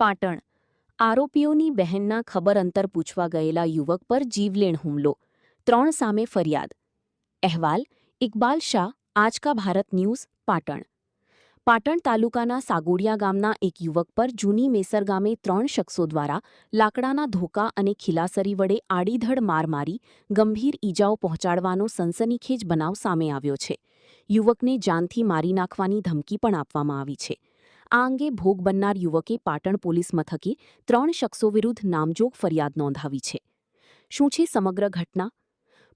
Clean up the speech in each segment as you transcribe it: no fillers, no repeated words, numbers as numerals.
પાટણ આરોપીઓની બહેનના ખબર અંતર પૂછવા ગયેલા યુવક પર જીવલેણ હુમલો 3 સામે ફરિયાદ અહેવાલ ઇકબાલ શાહ આજ કા ભારત ન્યૂઝ પાટણ તાલુકાના સાગોડિયા ગામના એક યુવક પર જૂની મેસર ગામે 3 શખ્સો દ્વારા લાકડાના ધોકા અને ખિલાસરી વડે આડીધડ માર મારી ગંભીર ઈજાઓ પહોંચાડવાનો સનસનીખેજ બનાવ સામે આવ્યો છે. યુવકને જાનથી મારી નાખવાની ધમકી પણ આપવામાં આવી છે. આ અંગે ભોગ બનનાર યુવકે પાટણ પોલીસ મથકે 3 શખ્સો વિરુદ્ધ નામજોગ ફરિયાદ નોંધાવી છે. શું છે સમગ્ર ઘટના?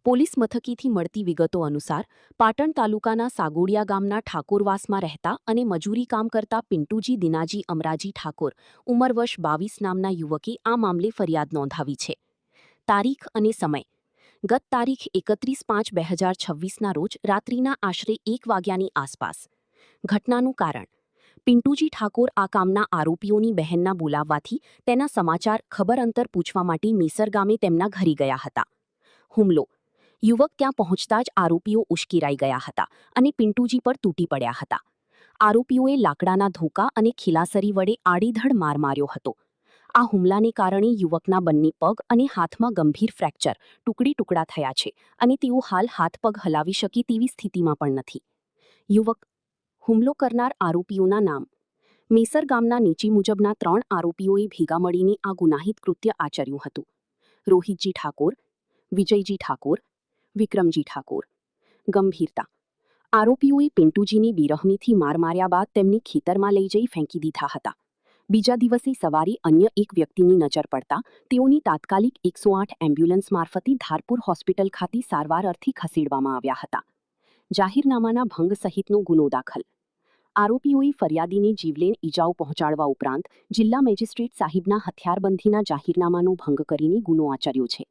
પોલીસ મથકેથી મળતી વિગતો અનુસાર પાટણ તાલુકાના સાગોડિયા ગામના ઠાકોરવાસમાં રહેતા અને મજૂરી કામ કરતા પિન્ટુજી દિનાજી અમરાજી ઠાકોર ઉંમર વર્ષ 22 નામના યુવકે આ મામલે ફરિયાદ નોંધાવી છે. તારીખ અને સમય ગત તારીખ 31/5/2026ના રોજ રાત્રિના આશરે 1 વાગ્યાની આસપાસ. ઘટનાનું કારણ પિન્ટુજી ઠાકોર આ કામના આરોપીઓની બહેનના બોલાવવાથી તેના સમાચાર ખબર અંતર પૂછવા માટે મેસર ગામે તેમના ઘરે ગયા હતા. હુમલો યુવક ત્યાં પહોંચતા જ આરોપીઓ ઉશ્કેરાઈ ગયા હતા અને પિન્ટુજી પર તૂટી પડ્યા હતા. આરોપીઓએ લાકડાના ધોકા અને ખિલાસરી વડે આડીધડ માર માર્યો હતો. આ હુમલાને કારણે યુવકના બંને પગ અને હાથમાં ગંભીર ફ્રેક્ચર ટુકડા થયા છે અને તેઓ હાલ હાથ પગ હલાવી શકે તેવી સ્થિતિમાં પણ નથી. હુમલો કરનાર આરોપીઓના નામ મેસર ગામના નીચે મુજબના 3 આરોપીઓએ ભેગા મળીને આ ગુનાહિત કૃત્ય આચર્યું હતું. રોહિતજી ઠાકોર, વિજયજી ઠાકોર, વિક્રમજી ઠાકોર. ગંભીરતા આરોપીઓએ પિન્ટુજીને બેરહમીથી માર માર્યા બાદ તેમને ખેતરમાં લઈ જઈ ફેંકી દીધા હતા. બીજા દિવસે સવારે અન્ય એક વ્યક્તિની નજર પડતા તેઓની તાત્કાલિક 108 એમ્બ્યુલન્સ મારફતે ધારપુર હોસ્પિટલ ખાતે સારવાર અર્થે ખસેડવામાં આવ્યા હતા. જાહેરનામાના ભંગ સહિતનો ગુનો દાખલ. આરોપીઓએ ફરિયાદીને જીવલેણ ઈજાઓ પહોંચાડવા ઉપરાંત જિલ્લા મેજિસ્ટ્રેટ સાહેબના હથિયારબંધીના જાહેરનામાનો ભંગ કરીને ગુનો આચર્યો છે.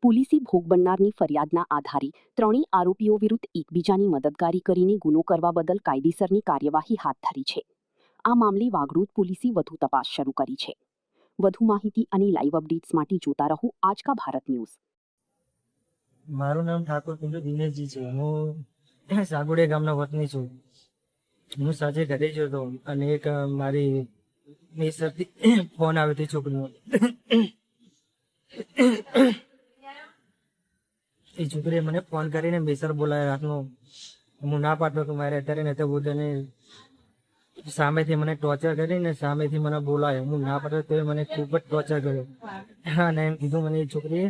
પોલીસે ભોગ બનનારની ફરિયાદના આધારે ત્રણેય આરોપીઓ વિરુદ્ધ એકબીજાની મદદગારી કરીને ગુનો કરવા બદલ કાયદેસરની કાર્યવાહી હાથ ધરી છે. આ મામલે વાગરોડ પોલીસે વધુ તપાસ શરૂ કરી છે. વધુ માહિતી અને લાઈવ અપડેટ્સ માટે જોતા રહો આજ કા ભારત ન્યૂઝ. મારું નામ ઠાકોર પિન્ટુ દિનેશજી છે. હું સાગોડિયા ગામના વતની છું. હું સાંજે ઘરે જ હતો અને એક મારી મેસરથી ફોન આવ્યો હતો છોકરીનો. એ છોકરીએ મને ફોન કરીને મેસર બોલાવ્યો રાતનો. હું ના પાડતો કે મારે અત્યારે નથી બોલતો. સામેથી મને ટોર્ચર કરીને સામેથી મને બોલાવ્યો. હું ના પાડતો તો મને ખૂબ જ ટોર્ચર કર્યો. અને એમ કીધું મને એ છોકરીએ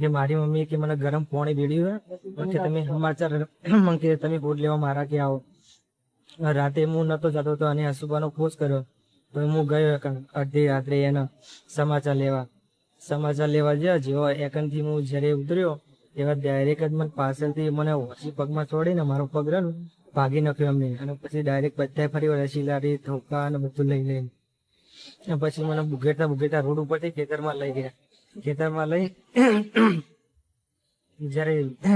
કે મારી મમ્મીએ કે મને ગરમ પાણી પીડ્યું કે તમે સમાચાર કે તમે બોલ લેવા મારા કે આવો. રાતે હું નતો જતો હતો અને હસુબાનો ફોર્સ કર્યો તો હું ગયો અડધી રાત્રે એના સમાચાર લેવા ગયા. જેવો એકનથી હું જ્યારે ઉતર્યો એવા ડાયરેક્ટ જ મને પાછળથી મને ઓછી પગમાં છોડીને મારો પગ રહ્યો ભાગી નાખ્યો અમને. અને પછી ડાયરેક્ટ બધા ફરી વાર શિલારી ધોકા અને બધું લઈ લઈને પછી મને બુગેટા રોડ ઉપરથી ખેતરમાં લઈ ગયા. ખેતરમાં લઈ જ્યારે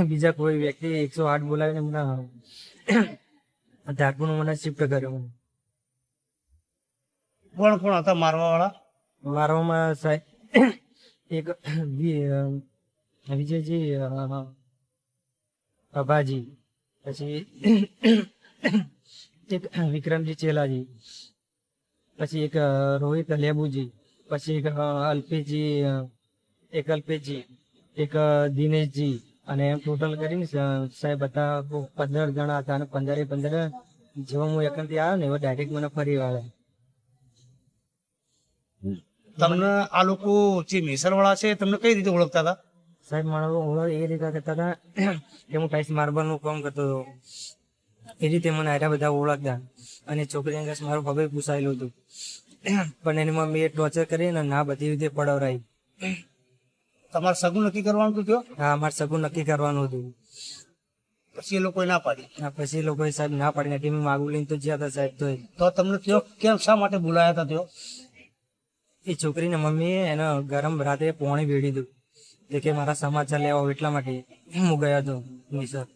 બીજા કોઈ વ્યક્તિ 108 બોલાવીને મને ધારપુરનો મને શિફ્ટ કર્યો. કોણ કોણ હતા મારવા વાળા? મારવામાં સાહેબ એક વિજયજી અભાજી, પછી એક વિક્રમજી ચેલાજી, પછી એક રોહિત લેબુજી, પછી એક અલ્પેશજી, એક દિનેશજી, અને એમ ટોટલ કરીને સાહેબ બધા 15 જણા હતા. અને 15 જેવો હું એકનથી આવ્યો ને એવો ડાયરેક્ટ મને ફરી વાળા. તમને આ લોકો જે મેસર વાળા છે તમને કઈ રીતે ઓળખતા હતા? સાહેબ મારો ઓળખ એ રીતે કરતા હતા કે હું ટાઈસ માર્બલનું કામ કરતો હતો. એ રીતે મને આટલા બધા ઓળખતા. અને છોકરી અંગસ મારું ખબર પૂછાયેલું હતું પણ એમાં મેં ટોર્ચર કરીને ના બધી રીતે પડાવરાઈ. તમારે સગું નક્કી કરવાનું હતું? હા, અમારે સગું નક્કી કરવાનું હતું. પછી એ લોકોએ ના પાડી? હા, પછી એ લોકોએ સાહેબ ના પાડી નાખી. મેં માગું લઈને તો જ્યાં હતા સાહેબ. તો તમને તેઓ કેમ શા માટે બોલાયા હતા? તેઓ એ છોકરીને મમ્મીએ એને ગરમ રાતે પાણી વેડી દીધું કે મારા સમાચાર લેવા એટલા માટે હું ગયો હતો. સર